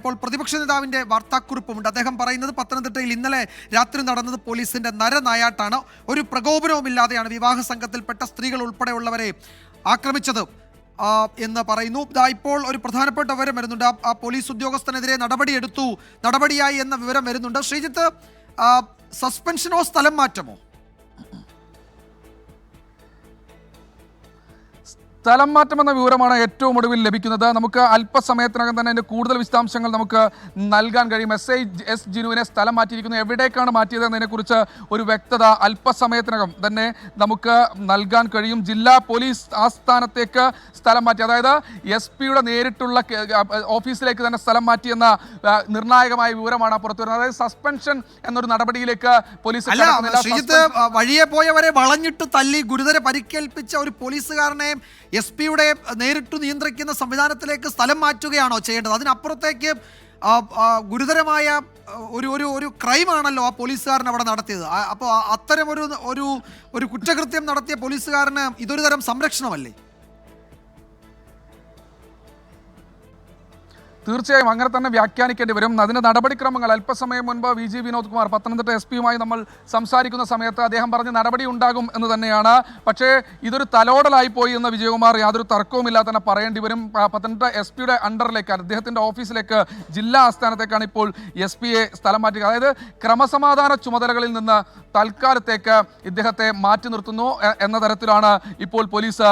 ഇപ്പോൾ പ്രതിപക്ഷ നേതാവിന്റെ വാർത്താക്കുറിപ്പുമുണ്ട്. അദ്ദേഹം പറയുന്നത് പത്തനംതിട്ടയിൽ ഇന്നലെ രാത്രി നടന്നത് പോലീസിന്റെ നരനായാട്ടാണ്. ഒരു പ്രകോപനവുമില്ലാതെയാണ് വിവാഹ സംഘത്തിൽപ്പെട്ട സ്ത്രീകൾ ഉൾപ്പെടെയുള്ളവരെ ആക്രമിച്ചത് എന്ന് പറയുന്നു. ഇപ്പോൾ ഒരു പ്രധാനപ്പെട്ട വിവരം വരുന്നുണ്ട്. ആ പോലീസ് ഉദ്യോഗസ്ഥനെതിരെ നടപടിയായി എന്ന വിവരം വരുന്നുണ്ട്. ശ്രീജിത്ത്, സസ്പെൻഷനോ സ്ഥലം മാറ്റമോ? സ്ഥലം മാറ്റമെന്ന വിവരമാണ് ഏറ്റവും ഒടുവിൽ ലഭിക്കുന്നത്. നമുക്ക് അല്പസമയത്തിനകം തന്നെ അതിൻ്റെ കൂടുതൽ വിശദാംശങ്ങൾ നമുക്ക് നൽകാൻ കഴിയും. എസ് ജിനുവിനെ സ്ഥലം മാറ്റിയിരിക്കുന്നു. എവിടേക്കാണ് മാറ്റിയത് എന്നതിനെക്കുറിച്ച് ഒരു വ്യക്തത അല്പസമയത്തിനകം തന്നെ നമുക്ക് നൽകാൻ കഴിയും. ജില്ലാ പോലീസ് ആസ്ഥാനത്തേക്ക് സ്ഥലം മാറ്റി, അതായത് SP-യുടെ നേരിട്ടുള്ള ഓഫീസിലേക്ക് തന്നെ സ്ഥലം മാറ്റിയെന്ന നിർണായകമായ വിവരമാണ് പുറത്തു വരുന്നത്. അതായത് സസ്പെൻഷൻ എന്നൊരു നടപടിയിലേക്ക് പോലീസ് വഴിയെ പോയവരെ വളഞ്ഞിട്ട് തല്ലി ഗുരുതര പരിക്കേൽപ്പിച്ച ഒരു പോലീസുകാരനെ SP-യുടെ നേരിട്ട് നിയന്ത്രിക്കുന്ന സംവിധാനത്തിലേക്ക് സ്ഥലം മാറ്റുകയാണോ ചെയ്യേണ്ടത്? അതിനപ്പുറത്തേക്ക് ഗുരുതരമായ ഒരു ക്രൈമാണല്ലോ ആ പോലീസുകാരൻ അവിടെ നടത്തിയത്. അപ്പോൾ അത്തരം ഒരു കുറ്റകൃത്യം നടത്തിയ പോലീസുകാരന് ഇതൊരു തരം സംരക്ഷണമല്ലേ? തീർച്ചയായും അങ്ങനെ തന്നെ വ്യാഖ്യാനിക്കേണ്ടി വരും. അതിൻ്റെ നടപടിക്രമങ്ങൾ അല്പസമയം മുൻപ് VG വിനോദ് കുമാർ പത്തനംതിട്ട SP-യുമായി നമ്മൾ സംസാരിക്കുന്ന സമയത്ത് അദ്ദേഹം പറഞ്ഞ് നടപടി ഉണ്ടാകും എന്ന് തന്നെയാണ്. പക്ഷേ ഇതൊരു തലോടലായി പോയി എന്ന് വിജയകുമാർ യാതൊരു തർക്കവുമില്ലാതെ തന്നെ പറയേണ്ടി വരും. പത്തനംതിട്ട SP-യുടെ അണ്ടറിലേക്ക്, അദ്ദേഹത്തിൻ്റെ ഓഫീസിലേക്ക്, ജില്ലാ ആസ്ഥാനത്തേക്കാണ് ഇപ്പോൾ SP-യെ സ്ഥലം മാറ്റുക. അതായത് ക്രമസമാധാന ചുമതലകളിൽ നിന്ന് തൽക്കാലത്തേക്ക് ഇദ്ദേഹത്തെ മാറ്റി നിർത്തുന്നു എന്ന തരത്തിലാണ് ഇപ്പോൾ പോലീസ്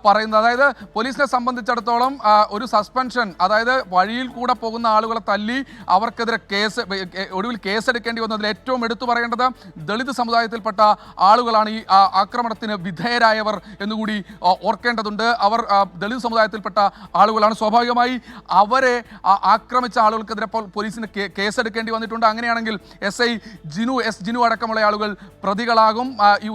പറയുന്നത്. അതായത് പോലീസിനെ സംബന്ധിച്ചിടത്തോളം ഒരു സസ്പെൻഷൻ, അതായത് വഴിയിൽ കൂടെ പോകുന്ന ആളുകളെ തല്ലി അവർക്കെതിരെ ഒടുവിൽ കേസെടുക്കേണ്ടി വന്നതിൽ ഏറ്റവും എടുത്തു പറയേണ്ടത് ദളിത് സമുദായത്തിൽപ്പെട്ട ആളുകളാണ്. ഈ ആക്രമണത്തിന് വിധേയരായവർ എന്നുകൂടി ഓർക്കേണ്ടതുണ്ട്. അവർ ദളിത് സമുദായത്തിൽപ്പെട്ട ആളുകളാണ്. സ്വാഭാവികമായി അവരെ ആക്രമിച്ച ആളുകൾക്കെതിരെ പോലീസിന് കേസെടുക്കേണ്ടി വന്നിട്ടുണ്ട്. അങ്ങനെയാണെങ്കിൽ എസ് ജിനു അടക്കമുള്ള ആളുകൾ പ്രതികളാകും. ഈ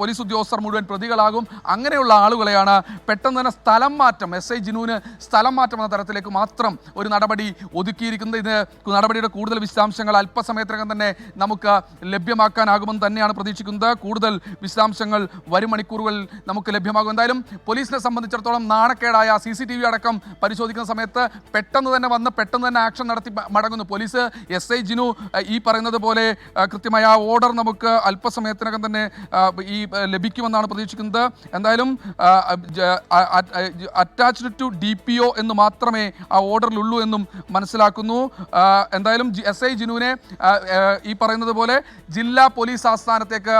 പോലീസ് ഉദ്യോഗസ്ഥർ മുഴുവൻ പ്രതികളാകും. അങ്ങനെയുള്ള ആളുകളെയാണ് പെട്ടെന്ന് തന്നെ സ്ഥലം മാറ്റം, ജിനുവിന് സ്ഥലം മാറ്റം എന്ന തരത്തിലേക്ക് മാത്രം ഒരു നടപടി ഒതുക്കിയിരിക്കുന്നത്. ഇത് നടപടിയുടെ കൂടുതൽ വിശദാംശങ്ങൾ അല്പസമയത്തിനകം തന്നെ നമുക്ക് ലഭ്യമാക്കാനാകുമെന്ന് തന്നെയാണ് പ്രതീക്ഷിക്കുന്നത്. കൂടുതൽ വിശദാംശങ്ങൾ വരും മണിക്കൂറുകളിൽ നമുക്ക് ലഭ്യമാകും. എന്തായാലും പോലീസിനെ സംബന്ധിച്ചിടത്തോളം നാണക്കേടായ CCTV അടക്കം പരിശോധിക്കുന്ന സമയത്ത് പെട്ടെന്ന് തന്നെ ആക്ഷൻ നടത്തി മടങ്ങുന്നു പോലീസ്. ജിനു ഈ പറയുന്നത് പോലെ കൃത്യമായ ആ ഓർഡർ നമുക്ക് അല്പസമയത്തിനകം തന്നെ ലഭിക്കുമെന്നാണ് പ്രതീക്ഷിക്കുന്നത്. എന്തായാലും അറ്റാച്ച്ഡ് ടു DPO എന്ന് മാത്രമേ ആ ഓർഡറിലുള്ളൂ എന്നും മനസ്സിലാക്കുന്നു. എന്തായാലും ജിനുവിനെ ഈ പറയുന്നത് പോലെ ജില്ലാ പോലീസ് ആസ്ഥാനത്തേക്ക്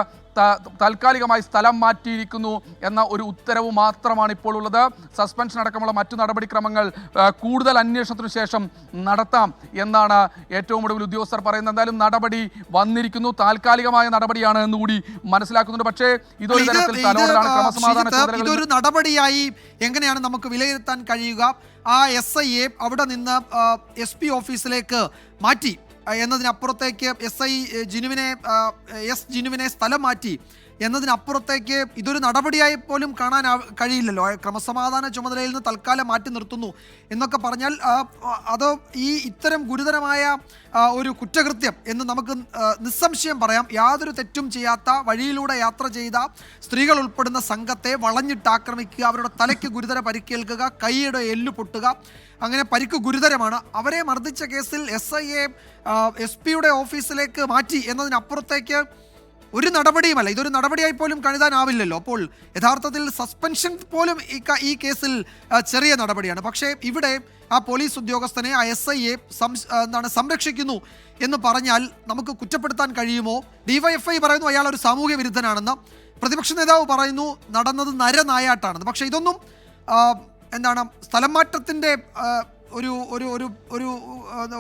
താൽക്കാലികമായി സ്ഥലം മാറ്റിയിരിക്കുന്നു എന്ന ഒരു ഉത്തരവ് മാത്രമാണ് ഇപ്പോൾ ഉള്ളത്. സസ്പെൻഷൻ അടക്കമുള്ള മറ്റു നടപടിക്രമങ്ങൾ കൂടുതൽ അന്വേഷണത്തിനു ശേഷം നടത്താം എന്നാണ് ഏറ്റവും ഒടുവിൽ ഉദ്യോഗസ്ഥർ പറയുന്നത്. എന്തായാലും നടപടി വന്നിരിക്കുന്നു, താൽക്കാലികമായ നടപടിയാണ് എന്നുകൂടി മനസ്സിലാക്കുന്നുണ്ട്. പക്ഷേ ഇതൊരു തരത്തിൽ ഇതൊരു നടപടിയായി എങ്ങനെയാണ് നമുക്ക് വിലയിരുത്താൻ കഴിയുക? ആ SIയെ അവിടെ നിന്ന് SP ഓഫീസിലേക്ക് മാറ്റി എന്നതിനപ്പുറത്തേക്ക് ജിനുവിനെ സ്ഥലം മാറ്റി എന്നതിനപ്പുറത്തേക്ക് ഇതൊരു നടപടിയായി പോലും കാണാൻ കഴിയില്ലല്ലോ. ക്രമസമാധാന ചുമതലയിൽ നിന്ന് തൽക്കാലം മാറ്റി നിർത്തുന്നു എന്നൊക്കെ പറഞ്ഞാൽ അത് ഇത്തരം ഗുരുതരമായ ഒരു കുറ്റകൃത്യം എന്ന് നമുക്ക് നിസ്സംശയം പറയാം. യാതൊരു തെറ്റും ചെയ്യാത്ത വഴിയിലൂടെ യാത്ര ചെയ്ത സ്ത്രീകൾ ഉൾപ്പെടുന്ന സംഘത്തെ വളഞ്ഞിട്ട് ആക്രമിക്കുക, അവരുടെ തലയ്ക്ക് ഗുരുതര പരിക്കേൽക്കുക, കൈയുടെ എല്ല് പൊട്ടുക, അങ്ങനെ പരിക്ക് ഗുരുതരമാണ്. അവരെ മർദ്ദിച്ച കേസിൽ SIയെ SP-യുടെ ഓഫീസിലേക്ക് മാറ്റി എന്നതിനപ്പുറത്തേക്ക് ഒരു നടപടിയുമല്ല. ഇതൊരു നടപടിയായി പോലും കരുതാനാവില്ലല്ലോ. അപ്പോൾ യഥാർത്ഥത്തിൽ സസ്പെൻഷൻ പോലും ഈ കേസിൽ ചെറിയ നടപടിയാണ്. പക്ഷേ ഇവിടെ ആ പോലീസ് ഉദ്യോഗസ്ഥനെ, ആ SIയെ സംരക്ഷിക്കുന്നു എന്ന് പറഞ്ഞാൽ നമുക്ക് കുറ്റപ്പെടുത്താൻ കഴിയുമോ? DYFI പറയുന്നു അയാൾ ഒരു സാമൂഹ്യ വിരുദ്ധനാണെന്ന്. പ്രതിപക്ഷ നേതാവ് പറയുന്നു നടന്നത് നരനായാട്ടാണെന്ന്. പക്ഷേ ഇതൊന്നും സ്ഥലം മാറ്റത്തിൻ്റെ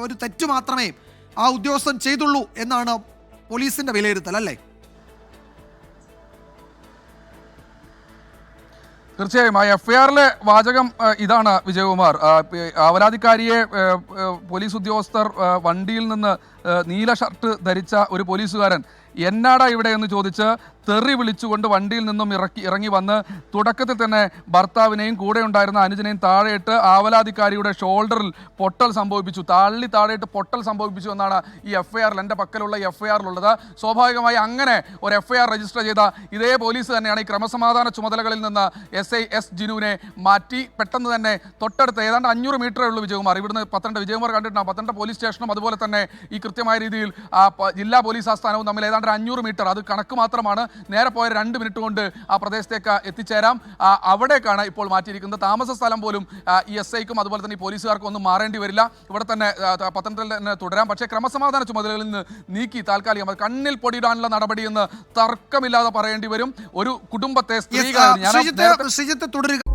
ഒരു തെറ്റു മാത്രമേ ആ ഉദ്യോഗസ്ഥൻ ചെയ്തുള്ളൂ എന്നാണ് പോലീസിന്റെ വിലയിരുത്തൽ, അല്ലേ? തീർച്ചയായും ആ FIR-ലെ വാചകം ഇതാണ് വിജയകുമാർ. അപരാധിക്കാരിയെ പോലീസ് ഉദ്യോഗസ്ഥർ വണ്ടിയിൽ നിന്ന് നീല ഷർട്ട് ധരിച്ച ഒരു പോലീസുകാരൻ എന്നാടാ ഇവിടെ എന്ന് ചോദിച്ച് തെറി വിളിച്ചുകൊണ്ട് വണ്ടിയിൽ നിന്നും ഇറങ്ങി വന്ന് തുടക്കത്തിൽ തന്നെ ഭർത്താവിനെയും കൂടെ ഉണ്ടായിരുന്ന അനുജനെയും താഴെയിട്ട് ആവലാധികാരിയുടെ ഷോൾഡറിൽ പൊട്ടൽ സംഭവിപ്പിച്ചു, താഴെയിട്ട് പൊട്ടൽ സംഭവിപ്പിച്ചു എന്നാണ് ഈ എഫ്ഐആറിൽ, എൻ്റെ പക്കലുള്ള എഫ്ഐആറിലുള്ളത്. സ്വാഭാവികമായി അങ്ങനെ ഒരു എഫ്ഐആർ രജിസ്റ്റർ ചെയ്ത ഇതേ പോലീസ് തന്നെയാണ് ഈ ക്രമസമാധാന ചുമതലകളിൽ നിന്ന് SI S ജിനുവിനെ മാറ്റി പെട്ടെന്ന് തന്നെ തൊട്ടടുത്ത് ഏതാണ്ട് 500 മീറ്ററേ ഉള്ളൂ വിജയകുമാർ, ഇവിടുന്ന് പത്തനംതിട്ട വിജയകുമാർ കണ്ടിട്ടുണ്ട്, പത്തനംതിട്ട പോലീസ് സ്റ്റേഷനും അതുപോലെ തന്നെ ഈ കൃത്യമായ രീതിയിൽ ജില്ലാ പോലീസ് ആസ്ഥാനവും തമ്മിൽ ഏതാണ്ട് 500 മീറ്റർ, അത് കണക്ക് മാത്രമാണ്. നേരെ പോയ 2 മിനിറ്റ് കൊണ്ട് ആ പ്രദേശത്തേക്ക് എത്തിച്ചേരാം. അവിടേക്കാണ് ഇപ്പോൾ മാറ്റിയിരിക്കുന്നത്. താമസ സ്ഥലം പോലും ഈ SIക്കും അതുപോലെ തന്നെ ഈ പോലീസുകാർക്കും ഒന്നും മാറേണ്ടി വരില്ല, ഇവിടെ തന്നെ പത്തനംതിട്ടയിൽ തന്നെ തുടരാം. പക്ഷേ ക്രമസമാധാന ചുമതലകളിൽ നിന്ന് നീക്കി താൽക്കാലികം കണ്ണിൽ പൊടിയിടാനുള്ള നടപടിയെന്ന് തർക്കമില്ലാതെ പറയേണ്ടി വരും. ഒരു കുടുംബത്തെ സ്ത്രീകൾ തുടരുക